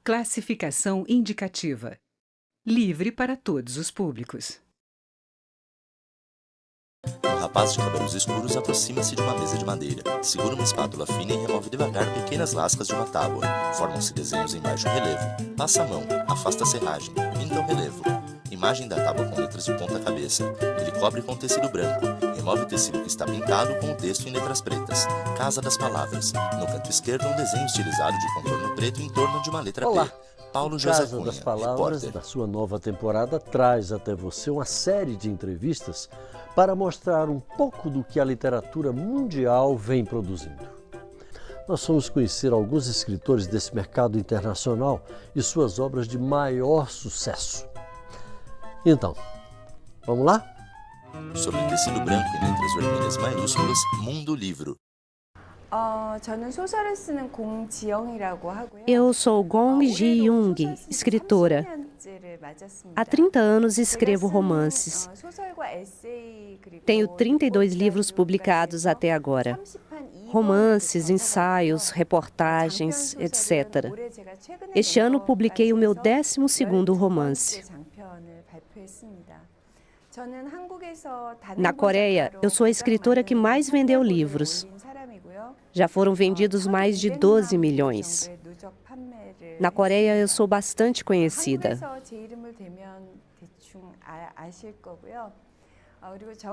Classificação indicativa. Livre para todos os públicos. Um rapaz de cabelos escuros aproxima-se de uma mesa de madeira, segura uma espátula fina e remove devagar pequenas lascas de uma tábua. Formam-se desenhos em baixo relevo. Passa a mão, afasta a serragem, pinta o relevo. Imagem da tábua com letras de ponta cabeça. Ele cobre com tecido branco. Remove o tecido que está pintado com o texto em letras pretas. Casa das palavras. No canto esquerdo, um desenho estilizado de contorno preto em torno de uma letra Olá. P. Paulo José Casa Cunha, das Palavras, repórter. da sua nova temporada, traz até você uma série de entrevistas para mostrar um pouco do que a literatura mundial vem produzindo. Nós fomos conhecer alguns escritores desse mercado internacional e suas obras de maior sucesso. Então, vamos lá? Sobre tecido branco em letras vermelhas maiúsculas, Mundo Livro. Eu sou Gong Ji-young, escritora. Há 30 anos escrevo romances. Tenho 32 livros publicados até agora. Romances, ensaios, reportagens, etc. Este ano publiquei o meu 12º romance. Na Coreia, eu sou a escritora que mais vendeu livros. Já foram vendidos mais de 12 milhões. Na Coreia, eu sou bastante conhecida.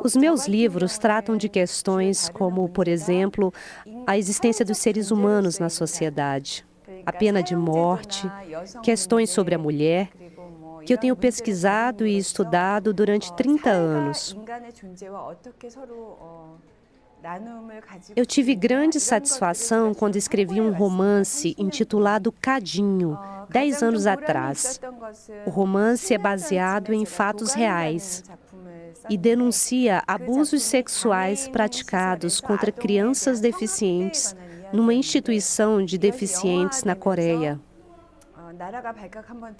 Os meus livros tratam de questões como, por exemplo, a existência dos seres humanos na sociedade, a pena de morte, questões sobre a mulher, que eu tenho pesquisado e estudado durante 30 anos. Eu tive grande satisfação quando escrevi um romance intitulado Cadinho, 10 anos atrás. O romance é baseado em fatos reais e denuncia abusos sexuais praticados contra crianças deficientes numa instituição de deficientes na Coreia.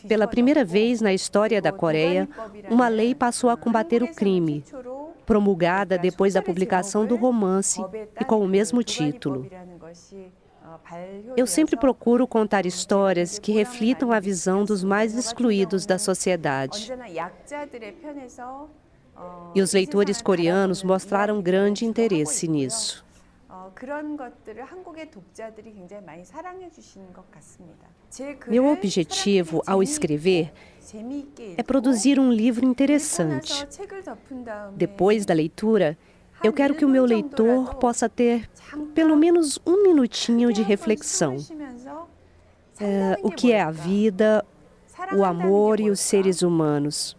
Pela primeira vez na história da Coreia, uma lei passou a combater o crime, promulgada depois da publicação do romance e com o mesmo título. Eu sempre procuro contar histórias que reflitam a visão dos mais excluídos da sociedade. E os leitores coreanos mostraram grande interesse nisso. Meu objetivo ao escrever é produzir um livro interessante. Depois da leitura, eu quero que o meu leitor possa ter pelo menos um minutinho de reflexão. O que é a vida, o amor e os seres humanos?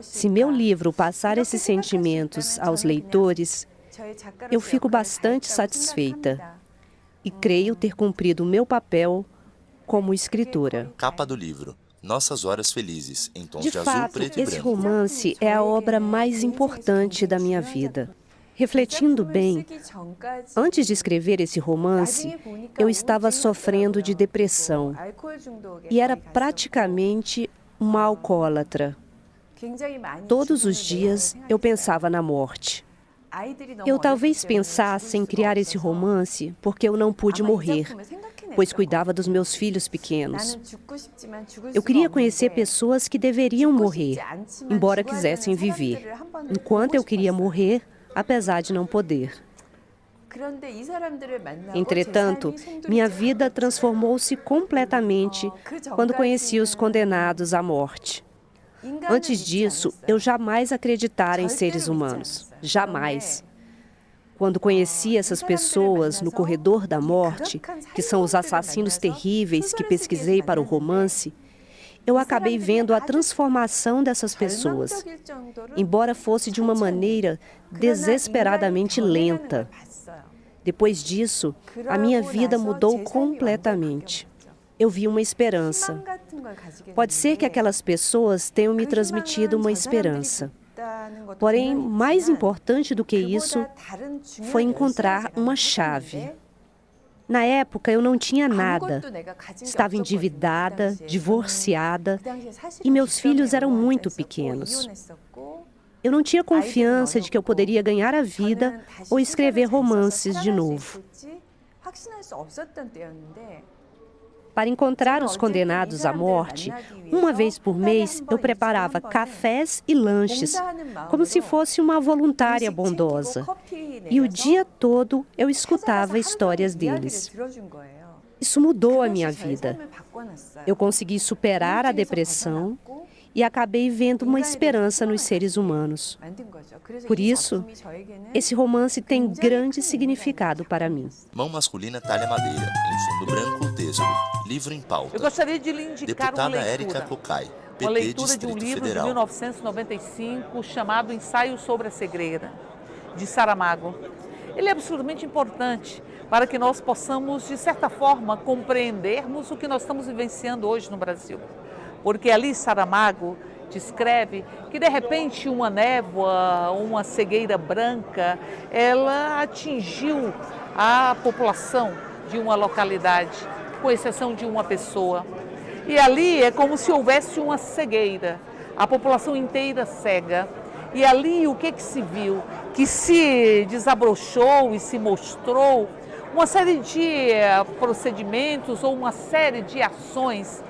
Se meu livro passar esses sentimentos aos leitores, eu fico bastante satisfeita e creio ter cumprido o meu papel como escritora. Capa do livro. Nossas Horas Felizes, em tons De de azul, fato, preto e esse branco. romance é a obra mais importante da minha vida. Refletindo bem, antes de escrever esse romance, eu estava sofrendo de depressão e era praticamente uma alcoólatra. Todos os dias eu pensava na morte. Eu talvez pensasse em criar esse romance porque eu não pude morrer, pois cuidava dos meus filhos pequenos. Eu queria conhecer pessoas que deveriam morrer, embora quisessem viver, enquanto eu queria morrer, apesar de não poder. Entretanto, minha vida transformou-se completamente quando conheci os condenados à morte. Antes disso, eu jamais acreditara em seres humanos. Jamais. Quando conheci essas pessoas no corredor da morte, que são os assassinos terríveis que pesquisei para o romance, eu acabei vendo a transformação dessas pessoas, embora fosse de uma maneira desesperadamente lenta. Depois disso, a minha vida mudou completamente. Eu vi uma esperança. Pode ser que aquelas pessoas tenham me transmitido uma esperança. Porém, mais importante do que isso foi encontrar uma chave. Na época, eu não tinha nada. Estava endividada, divorciada, e meus filhos eram muito pequenos. Eu não tinha confiança de que eu poderia ganhar a vida ou escrever romances de novo. Para encontrar os condenados à morte, uma vez por mês eu preparava cafés e lanches, como se fosse uma voluntária bondosa. E o dia todo eu escutava histórias deles. Isso mudou a minha vida. Eu consegui superar a depressão e acabei vendo uma esperança nos seres humanos. Por isso, esse romance tem grande significado para mim. Mão masculina talha madeira, em fundo branco o texto, livro em pauta. Eu gostaria de lhe indicar Deputada uma leitura. Érica Cocai, PT Uma leitura de Distrito um livro Federal. de 1995 chamado Ensaio sobre a Cegueira, de Saramago. Ele é absolutamente importante para que nós possamos, de certa forma, compreendermos o que nós estamos vivenciando hoje no Brasil. Porque ali Saramago descreve que, de repente, uma névoa, uma cegueira branca, ela atingiu a população de uma localidade, com exceção de uma pessoa. E ali é como se houvesse uma cegueira, a população inteira cega. E ali o que se viu? Que se desabrochou e se mostrou uma série de procedimentos ou uma série de ações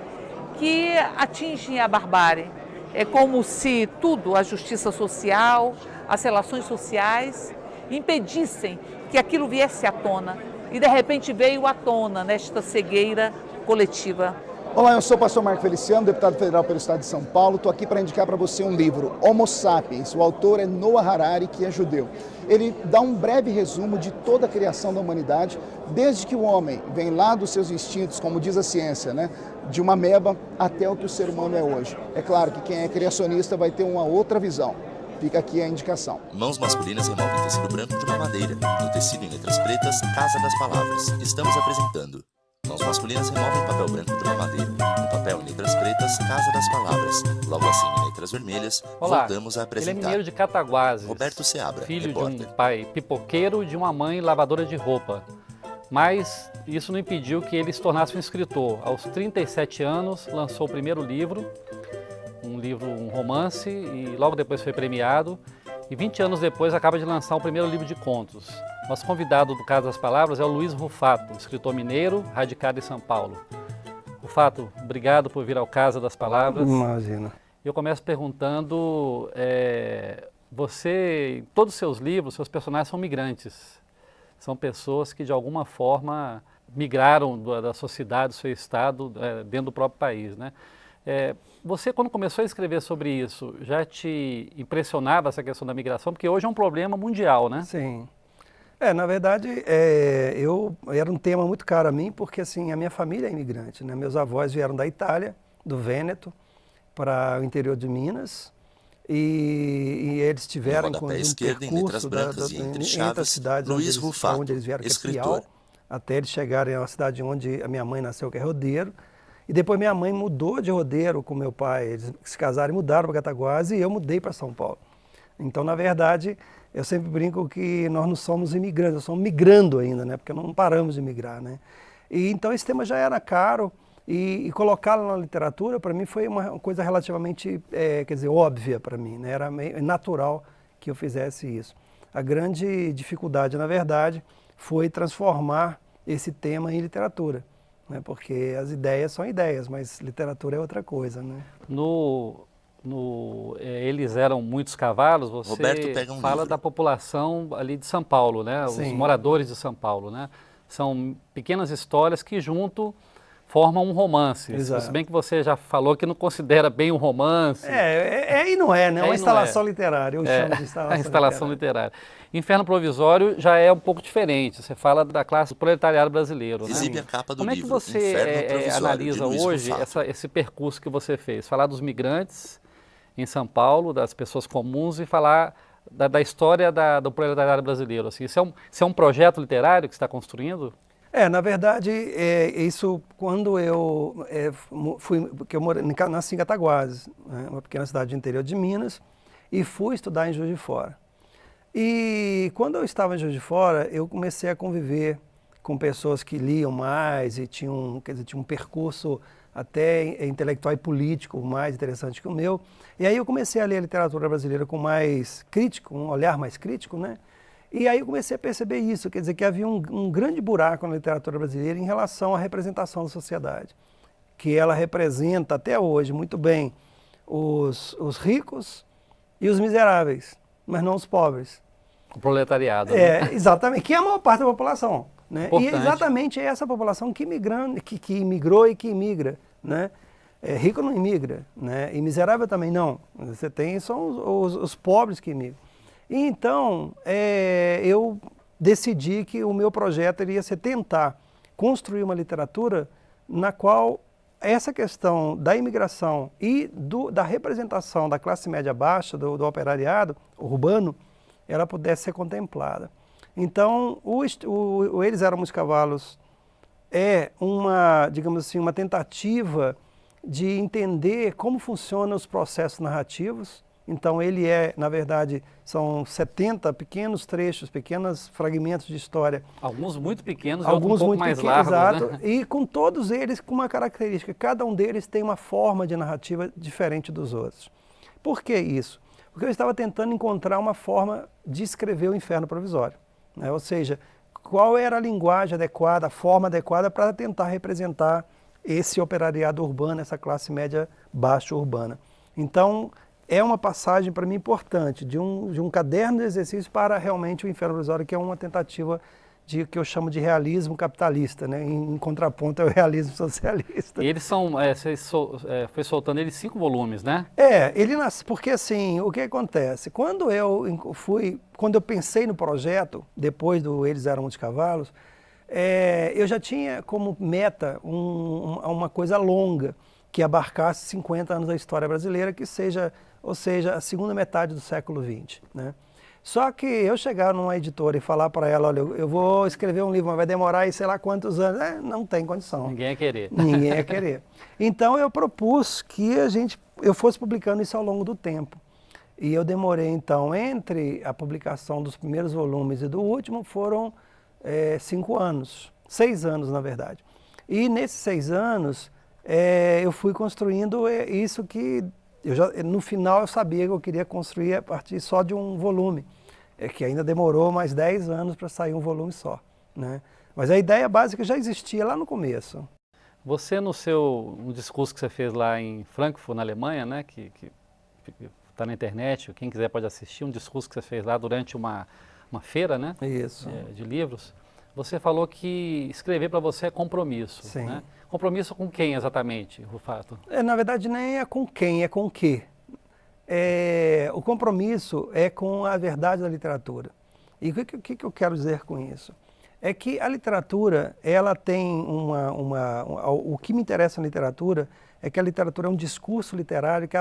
que atingem a barbárie. É como se tudo, a justiça social, as relações sociais, impedissem que aquilo viesse à tona. E de repente veio à tona nesta cegueira coletiva. Olá, eu sou o pastor Marco Feliciano, deputado federal pelo estado de São Paulo. Estou aqui para indicar para você um livro, Homo Sapiens. O autor é Noah Harari, que é judeu. Ele dá um breve resumo de toda a criação da humanidade, desde que o homem vem lá dos seus instintos, como diz a ciência, né, de uma ameba até o que o ser humano é hoje. É claro que quem é criacionista vai ter uma outra visão. Fica aqui a indicação. Mãos masculinas removem tecido branco de uma madeira. No tecido em letras pretas, Casa das Palavras. Estamos apresentando. Mãos masculinas removem papel branco de uma madeira. No papel em letras pretas, Casa das Palavras. Logo assim, em letras vermelhas, Olá, voltamos a ele é apresentar. mineiro de Cataguases, Roberto Seabra, filho repórter. de um pai pipoqueiro e de uma mãe lavadora de roupa. Mas isso não impediu que ele se tornasse um escritor. Aos 37 anos, lançou o primeiro livro, um romance, e logo depois foi premiado. E 20 anos depois acaba de lançar o primeiro livro de contos. Nosso convidado do Casa das Palavras é o Luiz Rufato, escritor mineiro, radicado em São Paulo. Rufato, obrigado por vir ao Casa das Palavras. Imagina. Eu começo perguntando, você, em todos os seus livros, seus personagens são migrantes. São pessoas que de alguma forma migraram da sua cidade, do seu estado, dentro do próprio país, né? Você, quando começou a escrever sobre isso, já te impressionava essa questão da migração? Porque hoje é um problema mundial, né? Sim. Na verdade, era um tema muito caro a mim, porque assim, a minha família é imigrante, né? Meus avós vieram da Itália, do Vêneto, para o interior de Minas, e eles tiveram No rodapé um esquerdo, em letras percurso brancas e entre entre chaves, as cidades Luiz Rufato, onde eles vieram, que é escritor. Frial, até eles chegarem a uma cidade onde a minha mãe nasceu, que é Rodeiro. E depois minha mãe mudou de Rodeiro com meu pai, eles se casaram e mudaram para Cataguases, e eu mudei para São Paulo. Então, na verdade, eu sempre brinco que nós não somos imigrantes, nós somos migrando ainda, né? Porque não paramos de migrar, né? E então esse tema já era caro, e colocá-lo na literatura, para mim, foi uma coisa relativamente, óbvia para mim, né? Era meio natural que eu fizesse isso. A grande dificuldade, na verdade, foi transformar esse tema em literatura, né? Porque as ideias são ideias, mas literatura é outra coisa, né? Eles eram muitos cavalos, você Roberto pega um fala livro. da população ali de São Paulo, né? Os Sim. moradores de São Paulo, né? São pequenas histórias que junto formam um romance. Exato. Se bem que você já falou que não considera bem um romance. E não é, né? É e uma não instalação é. literária, eu chamo de instalação A instalação literária. Inferno Provisório já é um pouco diferente. Você fala da classe do proletariado brasileiro, né? Exibe a capa do Como é que livro, você Inferno Provisório, analisa de Luiz hoje Rufato. esse percurso que você fez? Falar dos migrantes em São Paulo, das pessoas comuns, e falar da história do proletariado brasileiro. Assim, isso é um projeto literário que você está construindo? Na verdade, isso quando eu porque eu nasci em Cataguases, né, uma pequena cidade do interior de Minas, e fui estudar em Juiz de Fora. E quando eu estava em Juiz de Fora, eu comecei a conviver com pessoas que liam mais e tinham um percurso até intelectual e político mais interessante que o meu. E aí eu comecei a ler a literatura brasileira com mais crítico, um olhar mais crítico, né? E aí eu comecei a perceber isso, quer dizer, que havia um grande buraco na literatura brasileira em relação à representação da sociedade, que ela representa até hoje muito bem os ricos e os miseráveis, mas não os pobres. O proletariado. Né? Exatamente, que é a maior parte da população. Né? E exatamente é essa população que imigrou e que imigra. Né? Rico não imigra, né? E miserável também não. Você tem são os pobres que imigram. E então, eu decidi que o meu projeto iria ser tentar construir uma literatura na qual essa questão da imigração e da representação da classe média baixa, do operariado urbano, ela pudesse ser contemplada. Então, Eles Eram Muitos Cavalos é digamos assim, uma tentativa de entender como funcionam os processos narrativos. Então, ele na verdade, são 70 pequenos trechos, pequenos fragmentos de história. Alguns muito pequenos, alguns um pouco muito mais pequenos, largos, exato. Né? E com todos eles com uma característica. Cada um deles tem uma forma de narrativa diferente dos outros. Por que isso? Porque eu estava tentando encontrar uma forma de escrever o Inferno Provisório. Né? Ou seja, qual era a linguagem adequada, a forma adequada para tentar representar esse operariado urbano, essa classe média baixa urbana. Então, é uma passagem para mim importante, de um caderno de exercícios para realmente o Inferno Provisório, que é uma tentativa que eu chamo de realismo capitalista, né? Em contraponto ao realismo socialista. E eles são, você foi soltando eles 5 volumes, né? Ele nasce, porque assim, o que acontece? Quando eu pensei no projeto, depois do Eles Eram Muitos Cavalos, eu já tinha como meta uma coisa longa, que abarcasse 50 anos da história brasileira, ou seja, a segunda metade do século XX. Né? Só que eu chegar numa editora e falar para ela, olha, eu vou escrever um livro, mas vai demorar aí sei lá quantos anos, não tem condição. Ninguém ia querer. Ninguém ia querer. Então eu propus que eu fosse publicando isso ao longo do tempo. E eu demorei então, entre a publicação dos primeiros volumes e do último, foram 5 anos, 6 anos na verdade. E nesses 6 anos, eu fui construindo isso que no final eu sabia que eu queria construir a partir só de um volume, que ainda demorou mais 10 anos para sair um volume só. Né? Mas a ideia básica já existia lá no começo. Você um discurso que você fez lá em Frankfurt, na Alemanha, né, que está na internet, quem quiser pode assistir, um discurso que você fez lá durante uma feira, né, Isso. De livros, você falou que escrever para você é compromisso. Sim. Né? Compromisso com quem exatamente, Rufato? Na verdade, nem é com quem, é com o quê. O compromisso é com a verdade da literatura. E o que eu quero dizer com isso? É que a literatura, ela tem o que me interessa na literatura é que a literatura é um discurso literário que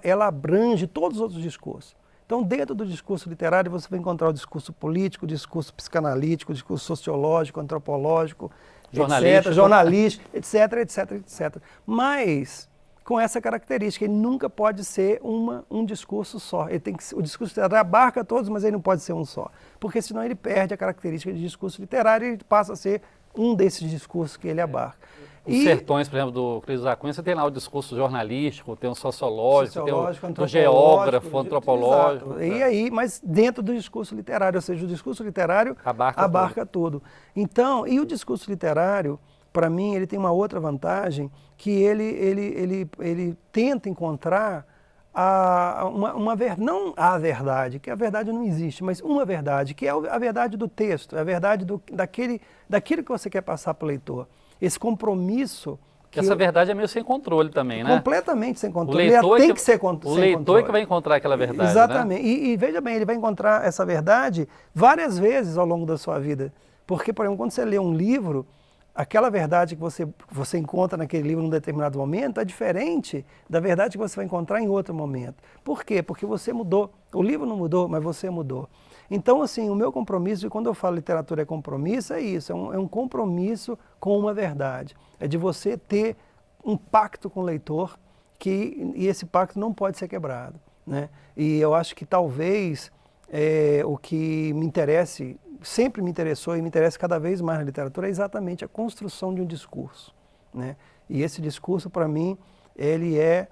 ela abrange todos os outros discursos. Então, dentro do discurso literário, você vai encontrar o discurso político, o discurso psicanalítico, o discurso sociológico, antropológico, jornalístico, etc. Mas, com essa característica, ele nunca pode ser um discurso só. O discurso literário abarca todos, mas ele não pode ser um só. Porque senão ele perde a característica de discurso literário e passa a ser um desses discursos que ele abarca. Os Sertões, por exemplo, do Cleiton da Cunha, você tem lá o discurso jornalístico, tem o sociológico, tem o geógrafo, antropológico. Exato. E aí, mas dentro do discurso literário, ou seja, o discurso literário abarca tudo. Então, e o discurso literário, para mim, ele tem uma outra vantagem, que ele tenta encontrar não a verdade, que a verdade não existe, mas uma verdade, que é a verdade do texto, a verdade daquilo que você quer passar para o leitor. Esse compromisso... Essa verdade é meio sem controle também, né? Completamente sem controle. Ele tem que ser sem controle. O leitor é que vai encontrar aquela verdade, exatamente. Né? E veja bem, ele vai encontrar essa verdade várias vezes ao longo da sua vida. Porque, por exemplo, quando você lê um livro, aquela verdade que você encontra naquele livro num determinado momento é diferente da verdade que você vai encontrar em outro momento. Por quê? Porque você mudou. O livro não mudou, mas você mudou. Então, assim, o meu compromisso, e quando eu falo literatura é compromisso, é isso, é um compromisso com uma verdade. É de você ter um pacto com o leitor, e esse pacto não pode ser quebrado. Né? E eu acho que talvez o que me interesse, sempre me interessou e me interessa cada vez mais na literatura, é exatamente a construção de um discurso. Né? E esse discurso, para mim, ele é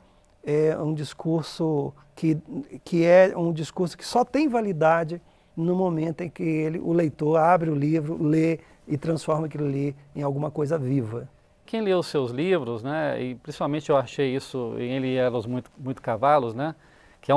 um discurso que é um discurso que só tem validade no momento em que o leitor abre o livro, lê e transforma aquilo ali em alguma coisa viva. Quem leu os seus livros, né, e principalmente eu achei isso em Ele Era os Muito Cavalos, né, que é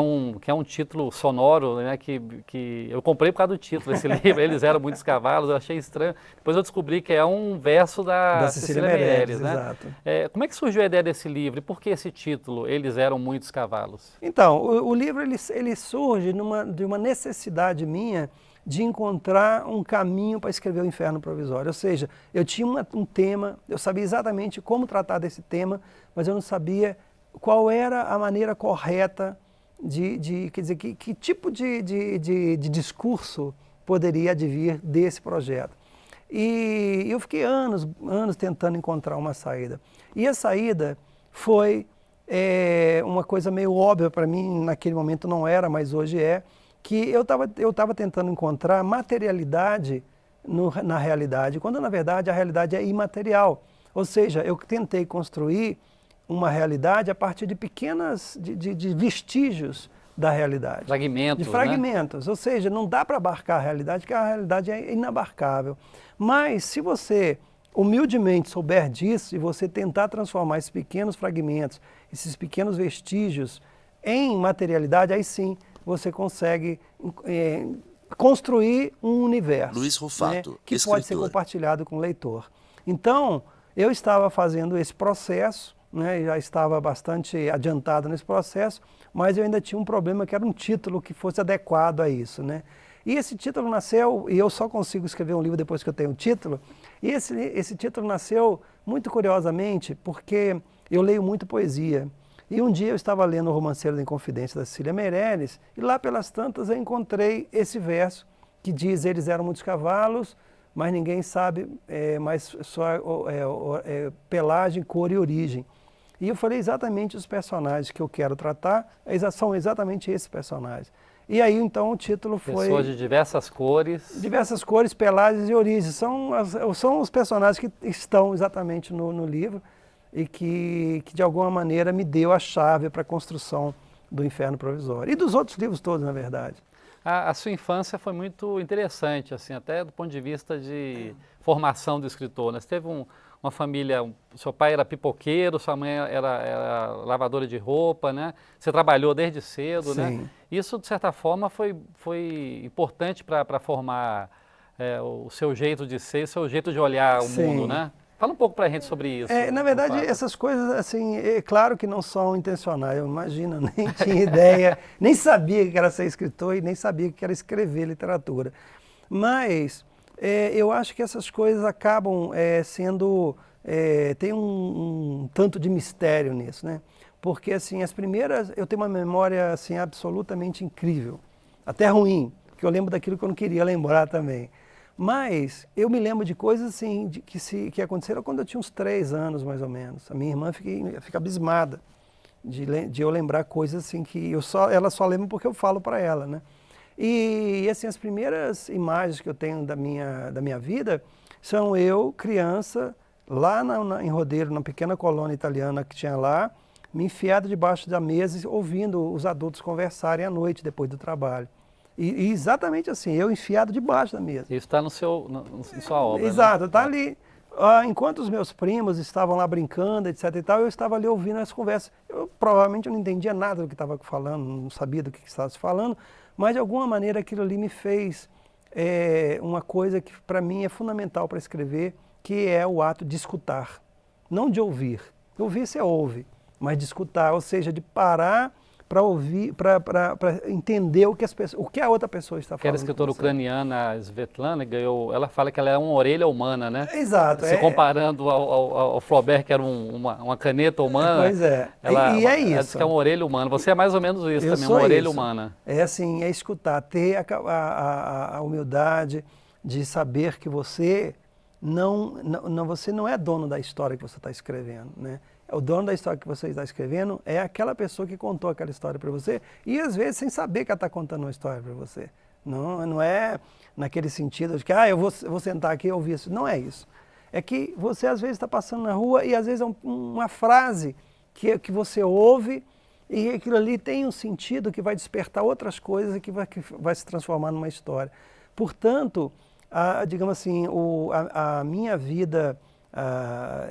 um título sonoro, né, que eu comprei por causa do título, esse livro, Eles Eram Muitos Cavalos, eu achei estranho. Depois eu descobri que é um verso da Cecília Meirelles, né? Exato. Como é que surgiu a ideia desse livro e por que esse título, Eles Eram Muitos Cavalos? Então, o livro ele surge de uma necessidade minha de encontrar um caminho para escrever o Inferno Provisório. Ou seja, eu tinha um tema, eu sabia exatamente como tratar desse tema, mas eu não sabia qual era a maneira correta quer dizer, que tipo de discurso poderia advir desse projeto. E eu fiquei anos tentando encontrar uma saída. E a saída foi uma coisa meio óbvia para mim, naquele momento não era, mas hoje é, que eu estava tentando encontrar materialidade na realidade, quando na verdade a realidade é imaterial. Ou seja, eu tentei construir uma realidade a partir de de vestígios da realidade. Fragmentos, de fragmentos, né? Ou seja, não dá para abarcar a realidade, porque a realidade é inabarcável. Mas se você humildemente souber disso e você tentar transformar esses pequenos fragmentos, esses pequenos vestígios em materialidade, aí sim você consegue construir um universo, Luiz Rufato, né, que escritor. pode ser compartilhado com o leitor. Então, eu estava fazendo esse processo, né, já estava bastante adiantado nesse processo, mas eu ainda tinha um problema que era um título que fosse adequado a isso, né? E esse título nasceu, e eu só consigo escrever um livro depois que eu tenho um título, e esse título nasceu muito curiosamente porque eu leio muito poesia. E um dia eu estava lendo O Romanceiro da Inconfidência da Cecília Meirelles, e lá pelas tantas eu encontrei esse verso que diz: eles eram muitos cavalos, mas ninguém sabe mais só pelagem, cor e origem. E eu falei exatamente os personagens que eu quero tratar, são exatamente esses personagens. E aí então o título foi... Pessoas de diversas cores. Diversas cores, pelagens e origens. São os personagens que estão exatamente no livro e que de alguma maneira me deu a chave para a construção do Inferno Provisório. E dos outros livros todos, na verdade. A sua infância foi muito interessante, assim, até do ponto de vista de formação do escritor, né? Você teve uma família, seu pai era pipoqueiro, sua mãe era lavadora de roupa, né? Você trabalhou desde cedo, Sim. né? Isso, de certa forma, foi importante para formar o seu jeito de ser, o seu jeito de olhar o Sim. mundo, né? Fala um pouco para a gente sobre isso. Na verdade, essas coisas, assim, claro que não são intencionais, eu imagino, nem tinha ideia, nem sabia que era ser escritor e nem sabia que era escrever literatura. Mas eu acho que essas coisas acabam tem um tanto de mistério nisso, né? Porque, assim, as primeiras, eu tenho uma memória, assim, absolutamente incrível, até ruim, porque eu lembro daquilo que eu não queria lembrar também. Mas eu me lembro de coisas assim, que aconteceram quando eu tinha uns 3 anos, mais ou menos. A minha irmã fica abismada de eu lembrar coisas assim que ela só lembra porque eu falo para ela, né? E assim, as primeiras imagens que eu tenho da minha vida são eu, criança, lá em Rodeiro, na pequena colônia italiana que tinha lá, me enfiado debaixo da mesa, ouvindo os adultos conversarem à noite, depois do trabalho. E exatamente assim, eu enfiado debaixo da mesa. Isso está na sua obra, Exato, né? está ali. Enquanto os meus primos estavam lá brincando, etc e tal, eu estava ali ouvindo as conversas. Eu provavelmente não entendia nada do que estava falando, não sabia do que estava se falando, mas de alguma maneira aquilo ali me fez uma coisa que para mim é fundamental para escrever, que é o ato de escutar, não de ouvir. Ouvir você ouve, mas de escutar, ou seja, de parar para ouvir, para entender o que a outra pessoa está falando. Aquela escritora ucraniana, Svetlana, ela fala que ela é uma orelha humana, né? Exato. Se comparando ao Flaubert, que era uma caneta humana. Pois é. Ela é isso. Ela diz que é uma orelha humana. Você é mais ou menos isso também, uma orelha humana. É assim, é escutar, ter a humildade de saber que você você não é dono da história que você está escrevendo, né? O dono da história que você está escrevendo é aquela pessoa que contou aquela história para você e às vezes sem saber que ela está contando uma história para você. Não é naquele sentido de que eu vou sentar aqui e ouvir isso. Não é isso. É que você às vezes está passando na rua e às vezes é uma frase que você ouve E aquilo ali tem um sentido que vai despertar outras coisas e que vai se transformar numa história. Portanto, digamos assim, a minha vida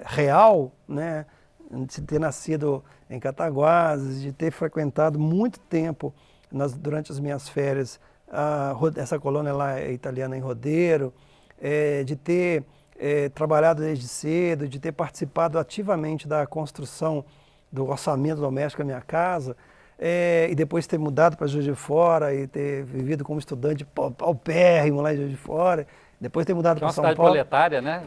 real, né, de ter nascido em Cataguases, de ter frequentado muito tempo durante as minhas férias essa colônia lá italiana em Rodeiro, de ter trabalhado desde cedo, de ter participado ativamente da construção do orçamento doméstico da minha casa, e depois ter mudado para Juiz de Fora e ter vivido como estudante paupérrimo lá em Juiz de Fora, depois ter mudado para São Paulo. É uma cidade proletária, né?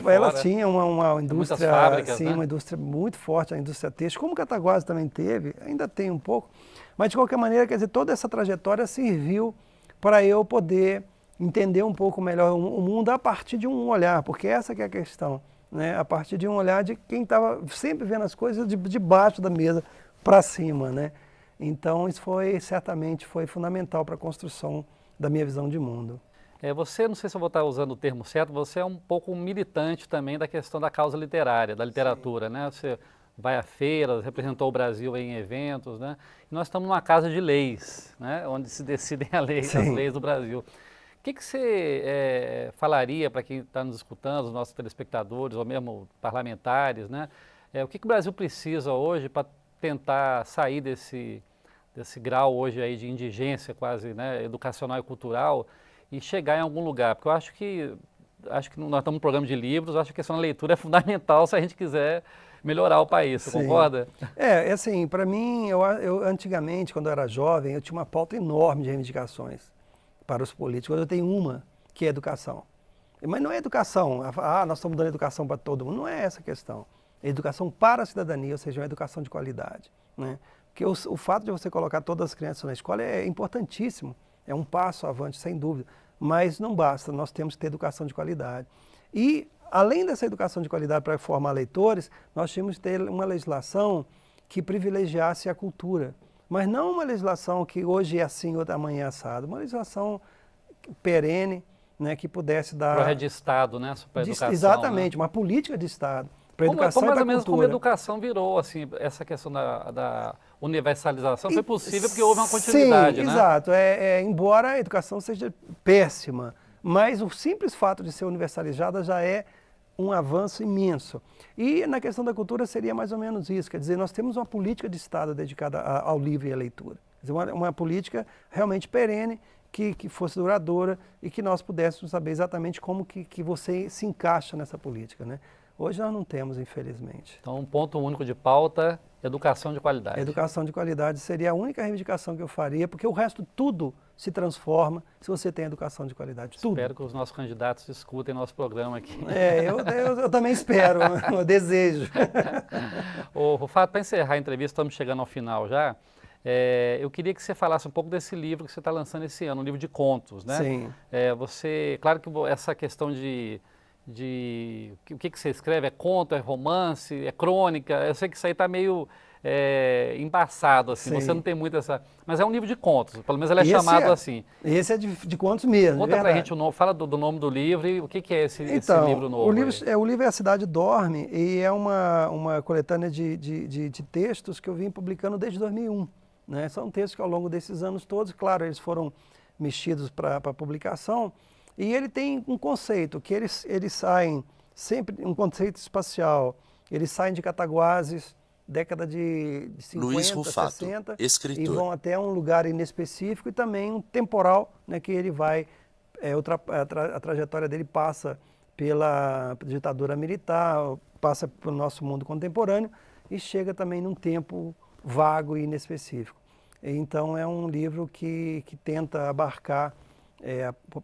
Ela tinha uma indústria, fábricas, sim, né? Uma indústria muito forte, a indústria têxtil, como Cataguases também teve, ainda tem um pouco, mas de qualquer maneira, quer dizer, toda essa trajetória serviu para eu poder entender um pouco melhor o mundo a partir de um olhar, porque essa que é a questão, né? A partir de um olhar de quem estava sempre vendo as coisas de baixo da mesa para cima, né? Então isso certamente foi fundamental para a construção da minha visão de mundo. Você, não sei se eu vou estar usando o termo certo, você é um pouco um militante também da questão da causa literária, da literatura, né? Você vai a feiras, representou o Brasil em eventos, né? E nós estamos numa casa de leis, né? Onde se decidem as leis do Brasil. O que você falaria para quem está nos escutando, os nossos telespectadores, ou mesmo parlamentares, né? O que o Brasil precisa hoje para tentar sair desse grau hoje aí de indigência quase, né, educacional e cultural e chegar em algum lugar? Porque eu acho que nós estamos no programa de livros, acho que a questão da leitura é fundamental se a gente quiser melhorar o país, você concorda? Assim, para mim, eu antigamente, quando eu era jovem, eu tinha uma pauta enorme de reivindicações para os políticos. Eu tenho uma, que é educação. Mas não é educação, nós estamos dando educação para todo mundo, não é essa a questão. É educação para a cidadania, ou seja, uma educação de qualidade, né? Porque o fato de você colocar todas as crianças na escola é importantíssimo, é um passo avante, sem dúvida, mas não basta, nós temos que ter educação de qualidade. E, além dessa educação de qualidade para formar leitores, nós tínhamos que ter uma legislação que privilegiasse a cultura, mas não uma legislação que hoje é assim, outra amanhã é assado, uma legislação perene, né, que pudesse dar... Projeto de Estado, né, para a educação. Exatamente, né? Uma política de Estado. Mais ou menos como a educação virou, assim, essa questão da universalização foi possível porque houve uma continuidade, sim, né? Exato. Embora a educação seja péssima, mas o simples fato de ser universalizada já é um avanço imenso. E na questão da cultura seria mais ou menos isso, quer dizer, nós temos uma política de Estado dedicada ao livro e à leitura. Quer dizer, uma política realmente perene, que fosse duradoura e que nós pudéssemos saber exatamente como que você se encaixa nessa política, né? Hoje nós não temos, infelizmente. Então, um ponto único de pauta, educação de qualidade. Educação de qualidade seria a única reivindicação que eu faria, porque o resto tudo se transforma se você tem educação de qualidade. Tudo. Espero que os nossos candidatos escutem nosso programa aqui. Eu também espero, eu desejo. Ô, Rufato, para encerrar a entrevista, estamos chegando ao final já. Eu queria que você falasse um pouco desse livro que você está lançando esse ano, um livro de contos, né? Sim. Claro que essa questão o que você escreve, é conto, é romance, é crônica, eu sei que isso aí está meio embaçado, assim, você não tem muito essa... Mas é um livro de contos, pelo menos ele é chamado assim. Esse é de contos mesmo. Conta pra gente o nome, fala do nome do livro e o que é esse livro novo. O livro é A Cidade Dorme e é uma coletânea de textos que eu vim publicando desde 2001. Né? São textos que ao longo desses anos todos, claro, eles foram mexidos para publicação. E ele tem um conceito, que eles saem sempre, um conceito espacial, eles saem de Cataguases, década de 50, Luiz Rufato, 60, escritor. e vão até um lugar inespecífico e também um temporal, né, que ele vai, a trajetória dele passa pela ditadura militar, passa pelo nosso mundo contemporâneo e chega também num tempo vago e inespecífico. Então é um livro que tenta abarcar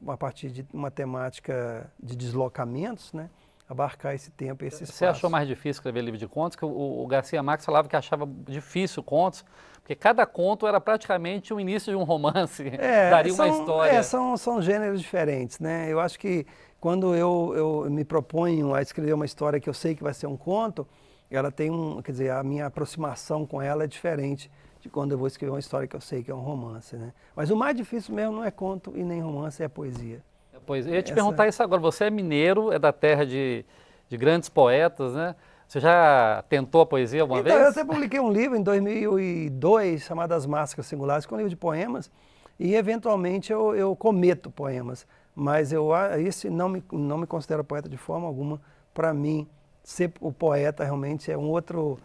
a partir de uma temática de deslocamentos, né, abarcar esse tempo e esse espaço. Você achou mais difícil escrever livro de contos? Que o Garcia Marques falava que achava difícil contos, porque cada conto era praticamente o início de um romance, daria uma história. São gêneros diferentes, né? Eu acho que quando eu me proponho a escrever uma história que eu sei que vai ser um conto, ela tem quer dizer, a minha aproximação com ela é diferente de quando eu vou escrever uma história que eu sei que é um romance, né? Mas o mais difícil mesmo não é conto e nem romance, é poesia. Pois, eu ia te perguntar isso agora, você é mineiro, é da terra de grandes poetas, né? Você já tentou a poesia alguma Então, eu vez? até publiquei um livro em 2002 chamado As Máscaras Singulares, que é um livro de poemas, e eventualmente eu cometo poemas, mas esse não me considero poeta de forma alguma. Para mim, ser o poeta realmente é um outro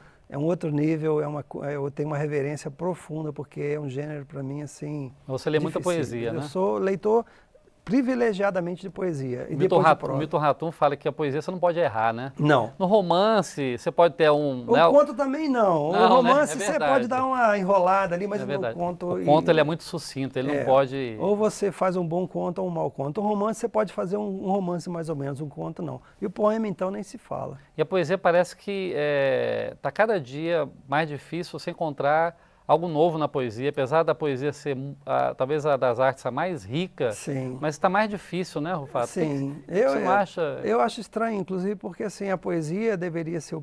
nível, eu tenho uma reverência profunda, porque é um gênero para mim assim. Você lê muita dificílimo. poesia, né? Eu sou leitor privilegiadamente de poesia. E O depois de prosa. Milton Ratum fala que a poesia você não pode errar, né? Não. No romance, você pode ter um... O conto também não. Não, O romance né? É você verdade. pode dar uma enrolada ali, mas É no verdade. conto... O conto ele é muito sucinto, ele não pode... Ou você faz um bom conto ou um mau conto. O romance você pode fazer um romance mais ou menos, um conto não. E o poema então nem se fala. E a poesia parece que está cada dia mais difícil você encontrar algo novo na poesia, apesar da poesia ser talvez a das artes a mais rica, Sim. mas está mais difícil, né, Rufato? Sim. Você não acha? Eu acho estranho, inclusive, porque assim, a poesia deveria ser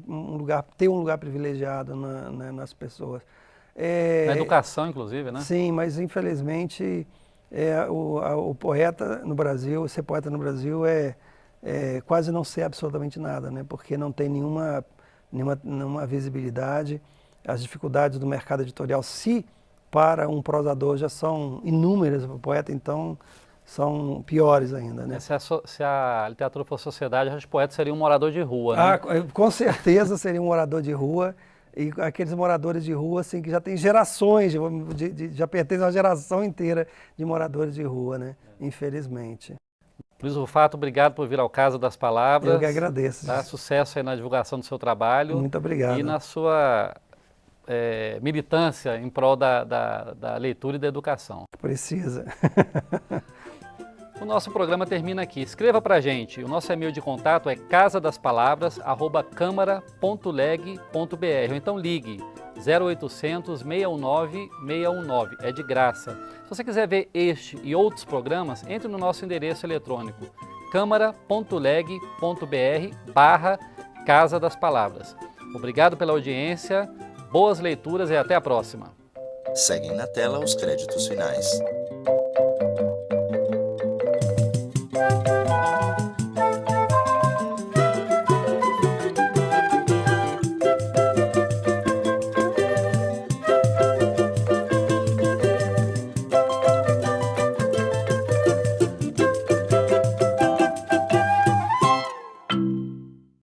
ter um lugar privilegiado nas pessoas. Na educação, inclusive, né? Sim, mas infelizmente o poeta no Brasil, ser poeta no Brasil é quase não ser absolutamente nada, né? Porque não tem nenhuma visibilidade. As dificuldades do mercado editorial, se para um prosador já são inúmeras, para o poeta então são piores ainda, né? Se a literatura fosse sociedade, os poetas seriam um morador de rua, né? Com certeza seria um morador de rua, e aqueles moradores de rua assim, que já tem gerações, já pertencem a uma geração inteira de moradores de rua, né? Infelizmente. Luiz Rufato, obrigado por vir ao Casa das Palavras. Eu que agradeço. Tá? Sucesso aí na divulgação do seu trabalho. Muito obrigado. E na sua militância em prol da leitura e da educação. Precisa. O nosso programa termina aqui. Escreva pra gente. O nosso e-mail de contato é casadaspalavras@câmara.leg.br ou então ligue 0800 619 619. É de graça. Se você quiser ver este e outros programas, entre no nosso endereço eletrônico câmara.leg.br/Casa das Palavras. Obrigado pela audiência, boas leituras e até a próxima. Seguem na tela os créditos finais.